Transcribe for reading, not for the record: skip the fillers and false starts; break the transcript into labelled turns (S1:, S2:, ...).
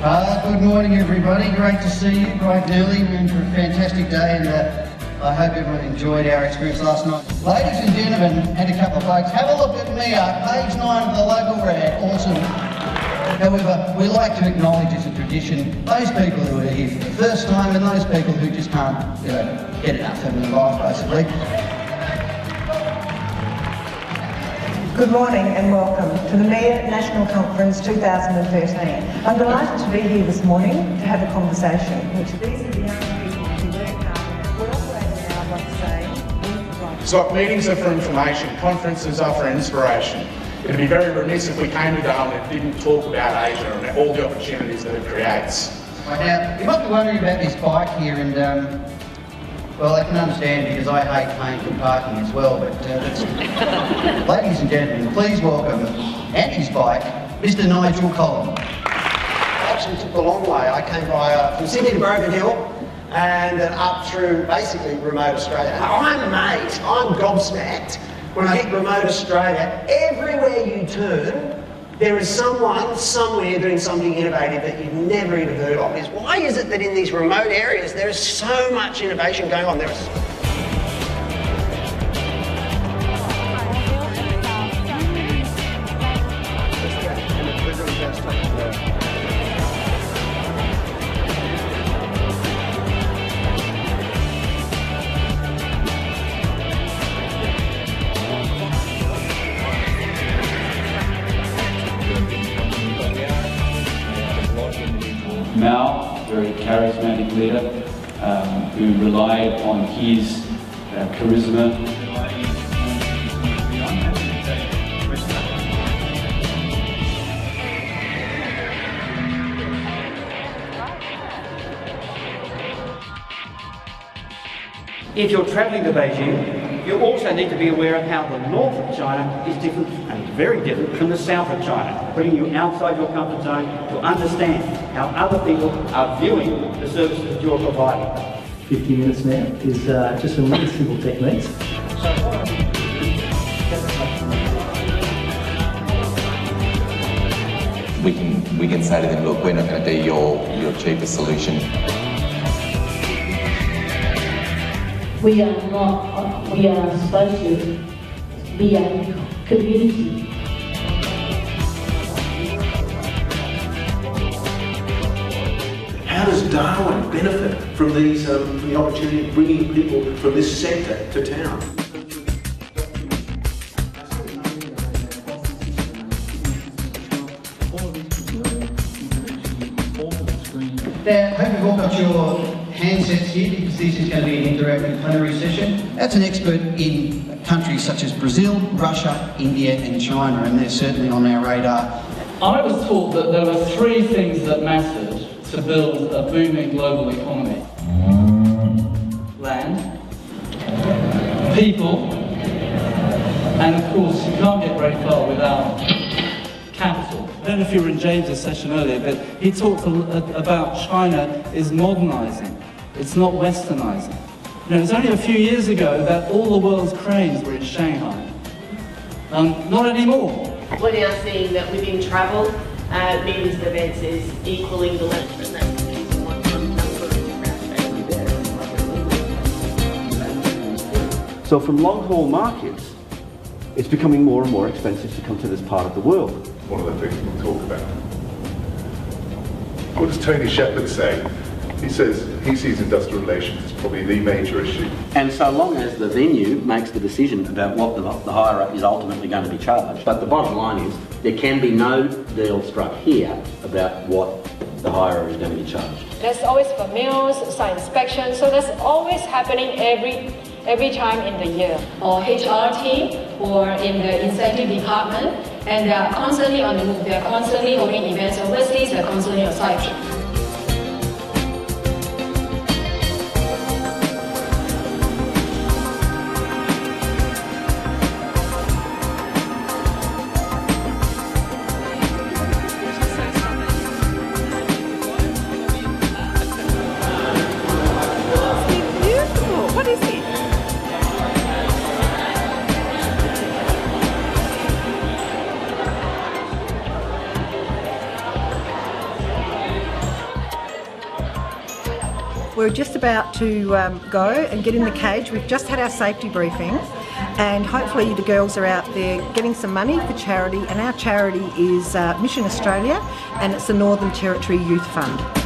S1: Good morning, everybody. Great to see you bright and early. We're in for a fantastic day, and I hope everyone enjoyed our experience last night. Ladies and gentlemen, and a couple of folks, have a look at MEA, page 9 of the local rag. Awesome. However, we like to acknowledge as a tradition those people who are here for the first time and those people who just can't get enough of their life, basically.
S2: Good morning and welcome to the MEA National Conference 2013. I'm delighted to be here this morning to have a conversation, which these are the young people who work hard. We're operating now, I'd like to say.
S3: SCEC meetings are for information, conferences are for inspiration. It'd be very remiss if we came to Darwin and didn't talk about Asia and all the opportunities that it creates.
S1: Right now, you might be wondering about this bike here, and well, I can understand because I hate paying for parking as well, but ladies and gentlemen, please welcome and his bike, Mr. Nigel Collin.
S4: I actually took a long way. I came by from Sydney to Broken Hill and then up through basically remote Australia. And I'm amazed, I'm gobsmacked when I hit remote Australia. Everywhere you turn, there is someone somewhere doing something innovative that you've never even heard of. Why is it that in these remote areas there is so much innovation going on?
S5: Mal, very charismatic leader, who relied on his charisma.
S6: If you're travelling to Beijing, you also need to be aware of how the north of China is different, and very different, from the south of China, putting you outside your comfort zone to understand how other people are viewing the services that you're providing.
S7: 50 minutes now is just some really simple techniques.
S8: We can say to them, look, we're not going to be your cheapest solution.
S9: We are supposed to be a community.
S10: How does Darwin benefit from these, the opportunity of bringing people from this sector to town?
S1: Now, I hope you've all got your handsets here because this is going to be an interactive plenary session. That's an expert in countries such as Brazil, Russia, India and China, and they're certainly on our radar.
S11: I was taught that there were three things that mattered to build a booming global economy. Land, people, and of course you can't get very far without capital. I don't know if you were in James's session earlier, but he talked about China is modernising. It's not westernising. You know, it was only a few years ago that all the world's cranes were in Shanghai. Not anymore.
S12: We're now seeing that within travel, meetings and events is equaling the level.
S13: So from long-haul markets, it's becoming more and more expensive to come to this part of the world.
S14: One of the things we'll talk about. What does Tony Shepard say? He says he sees industrial relations as probably the major issue.
S15: And so long as the venue makes the decision about what the hire up is ultimately going to be charged, but the bottom line is there can be no deal struck here about what the hirer is going to be charged.
S16: There's always for meals, site inspection, so that's always happening every time in the year. Or HR team, or in the incentive department, and they are constantly on the move. They are constantly holding events overseas, they're constantly on site.
S2: we're just about to go and get in the cage. We've just had our safety briefing, and hopefully the girls are out there getting some money for charity, and our charity is Mission Australia, and it's the Northern Territory Youth Fund.